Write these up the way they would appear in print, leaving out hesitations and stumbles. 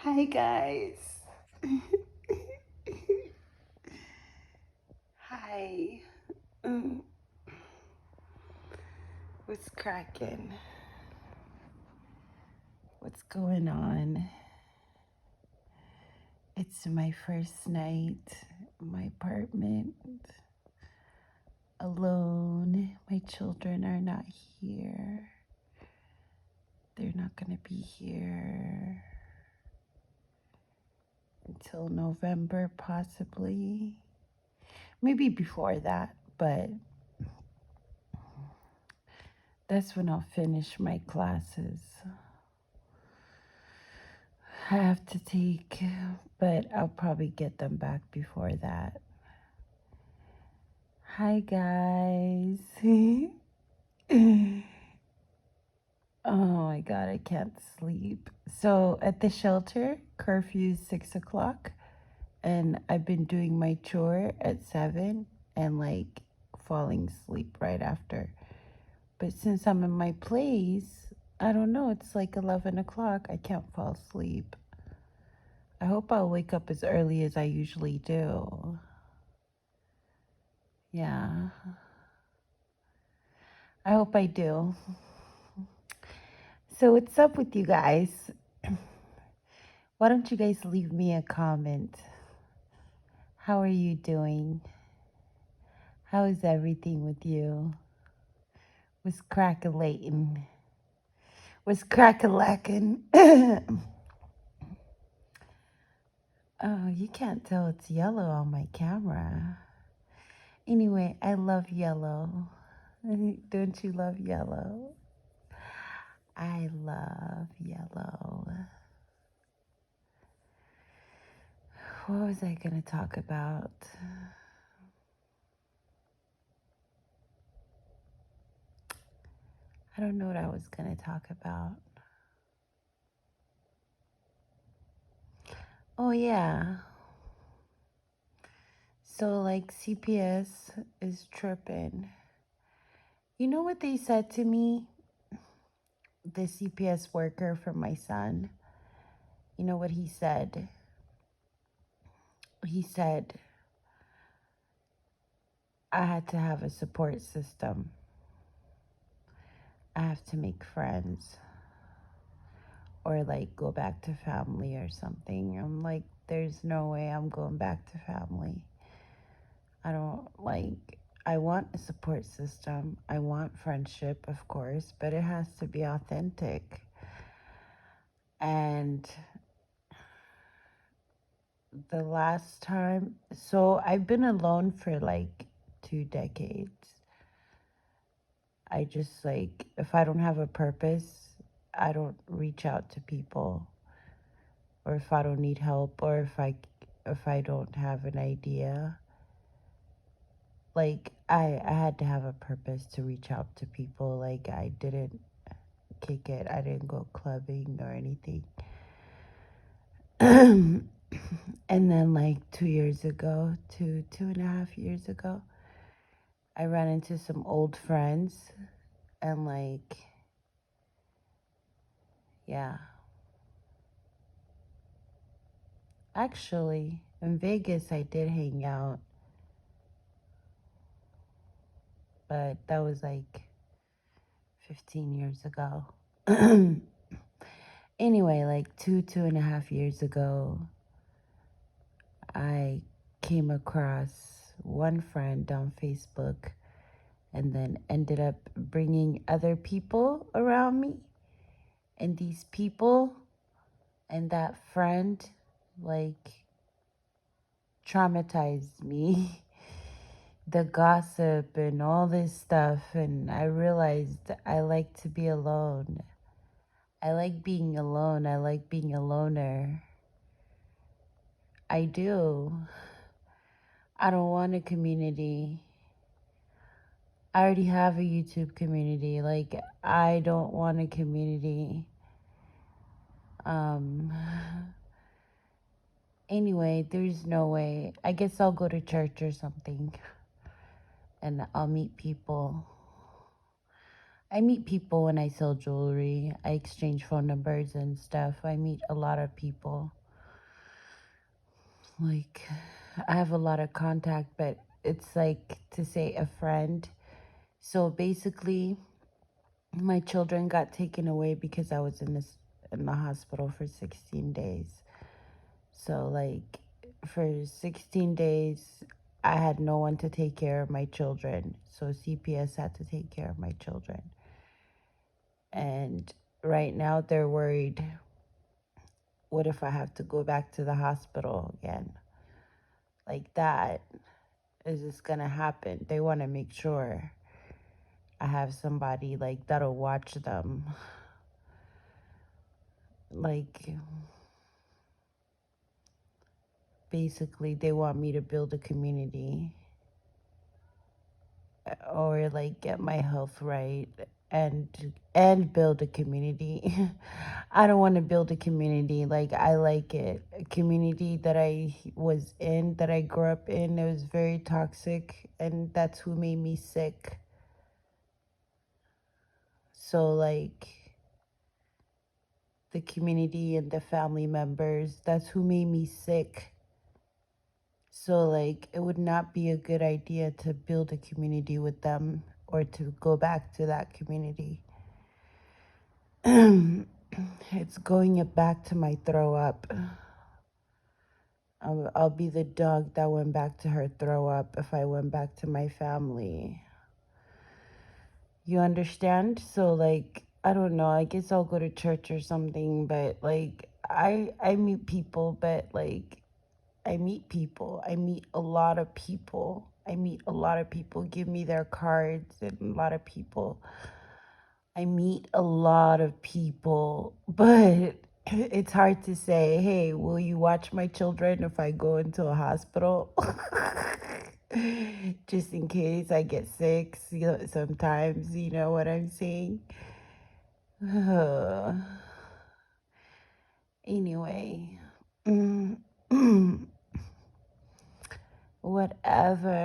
Hi guys. Hi. Mm, What's cracking? What's going on? It's my first night in my apartment alone. My children are not here. They're not going to be here until November, possibly. Maybe before that, but that's when I'll finish my classes I have to take, but I'll probably get them back before that. Hi, guys. Oh my God, I can't sleep. So at the shelter, curfew's 6 o'clock, and I've been doing my chore at 7 and like falling asleep right after. But since I'm in my place, I don't know, it's like 11 o'clock. I can't fall asleep. I hope I'll wake up as early as I usually do. Yeah, I hope I do. So, what's up with you guys? Why don't you guys leave me a comment? How are you doing? How is everything with you? What's crackalating? What's crackalacking? Oh, you can't tell it's yellow on my camera. Anyway, I love yellow. Don't you love yellow? I love yellow. What was I going to talk about? I don't know what I was going to talk about. Oh, yeah. So, like, CPS is tripping. You know what they said to me? The CPS worker for my son. You know what he said? He said, I had to have a support system. I have to make friends. Or, like, go back to family or something. I'm like, there's no way I'm going back to family. I don't like, I want a support system. I want friendship, of course, but it has to be authentic. And the last time, so I've been alone for like 2 decades. I just like, if I don't have a purpose, I don't reach out to people. Or if I don't need help, or if I don't have an idea, like I had to have a purpose to reach out to people. Like I didn't kick it. I didn't go clubbing or anything. And then like 2 years ago, two and a half years ago, I ran into some old friends and like, yeah. Actually, in Vegas I did hang out, but that was like 15 years ago. Anyway, like two and a half years ago, I came across one friend on Facebook and then ended up bringing other people around me. And these people and that friend, like, traumatized me. The gossip and all this stuff. And I realized I like to be alone. I like being alone. I like being a loner. I do. I don't want a community. I already have a YouTube community. Like, I don't want a community. Um, anyway, there's no way. I guess I'll go to church or something and I'll meet people. I meet people when I sell jewelry. I exchange phone numbers and stuff. I meet a lot of people. Like, I have a lot of contact, but it's like to say a friend. So basically, my children got taken away because I was in the hospital for 16 days. So like for 16 days I had no one to take care of my children. So CPS had to take care of my children. And right now they're worried, what if I have to go back to the hospital again? Like that, is this going to happen? They want to make sure I have somebody like that'll watch them. Like basically they want me to build a community or like get my health right and and build a community. I don't want to build a community like I like it. A community that I was in, that I grew up in, it was very toxic and that's who made me sick. So like the community and the family members, that's who made me sick. So like it would not be a good idea to build a community with them or to go back to that community. It's going back to my throw up. I'll be the dog that went back to her throw up if I went back to my family. You understand? So like I don't know, I guess I'll go to church or something, but like I meet people, but like I meet people. I meet a lot of people. I meet a lot of people give me their cards and a lot of people. I meet a lot of people, but it's hard to say, hey, will you watch my children if I go into a hospital? Just in case I get sick, sometimes, you know what I'm saying? Anyway, whatever.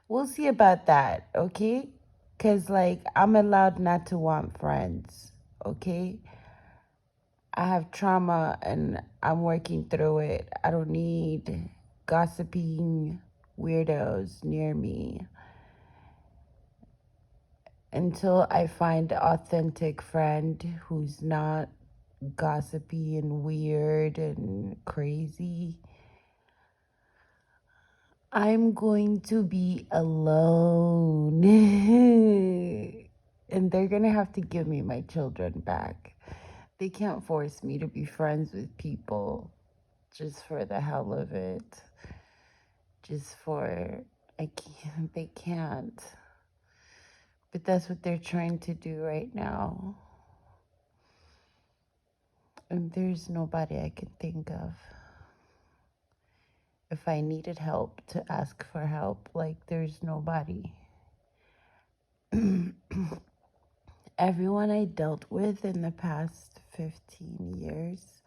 We'll see about that, okay? Because, like, I'm allowed not to want friends, okay? I have trauma and I'm working through it. I don't need gossiping weirdos near me until I find an authentic friend who's not gossipy and weird and crazy. I'm going to be alone. And they're going to have to give me my children back. They can't force me to be friends with people just for the hell of it. Just for, I can't, they can't. But that's what they're trying to do right now. And there's nobody I can think of. If I needed help to ask for help, like there's nobody. Everyone I dealt with in the past 15 years,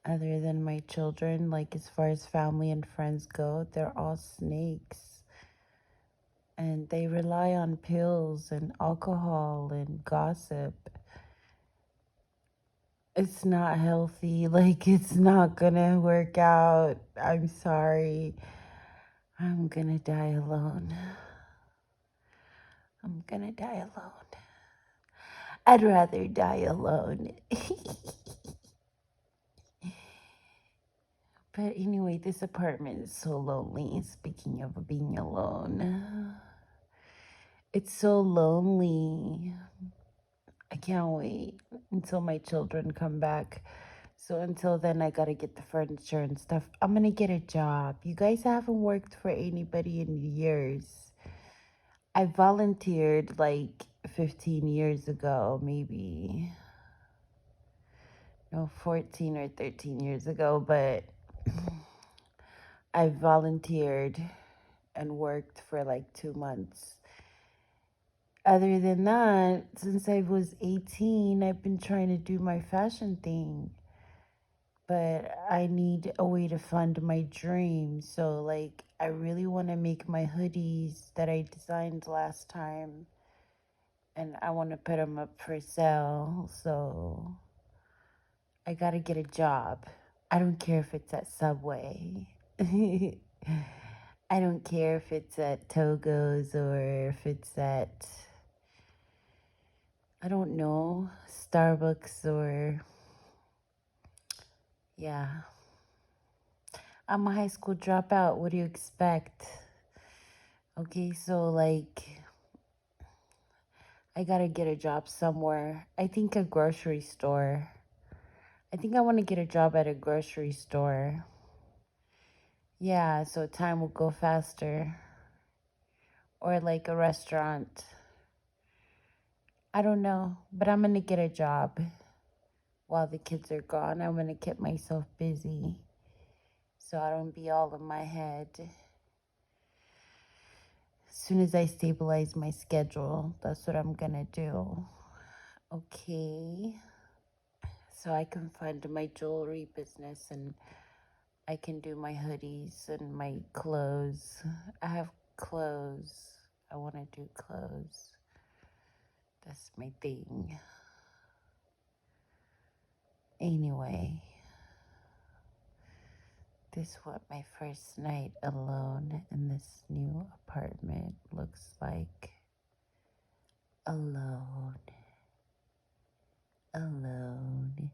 other than my children, like as far as family and friends go, they're all snakes. And they rely on pills and alcohol and gossip. It's not healthy. Like, it's not gonna work out. I'm sorry. I'm gonna die alone. I'm gonna die alone. I'd rather die alone. But anyway, this apartment is so lonely. Speaking of being alone, it's so lonely. I can't wait until my children come back. So until then, I gotta get the furniture and stuff. I'm gonna get a job. You guys haven't worked for anybody in years. I volunteered like 15 years ago, maybe. No, 14 or 13 years ago, but I volunteered and worked for like 2 months. Other than that, since I was 18, I've been trying to do my fashion thing. But I need a way to fund my dream. So, like, I really want to make my hoodies that I designed last time, and I want to put them up for sale. So I got to get a job. I don't care if it's at Subway. I don't care if it's at Togo's or if it's at, I don't know, Starbucks or, yeah. I'm a high school dropout. What do you expect? Okay, so like, I gotta get a job somewhere. I think a grocery store. I think I want to get a job at a grocery store. Yeah, so time will go faster. Or like a restaurant. I don't know, but I'm gonna get a job while the kids are gone. I'm gonna keep myself busy so I don't be all in my head. As soon as I stabilize my schedule, that's what I'm gonna do. Okay. So I can fund my jewelry business and I can do my hoodies and my clothes. I have clothes. I want to do clothes. That's my thing. Anyway, this is what my first night alone in this new apartment looks like. Alone. Alone.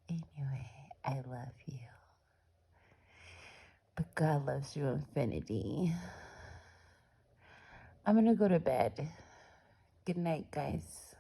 Anyway, I love you. But God loves you infinity. I'm gonna go to bed. Good night, guys.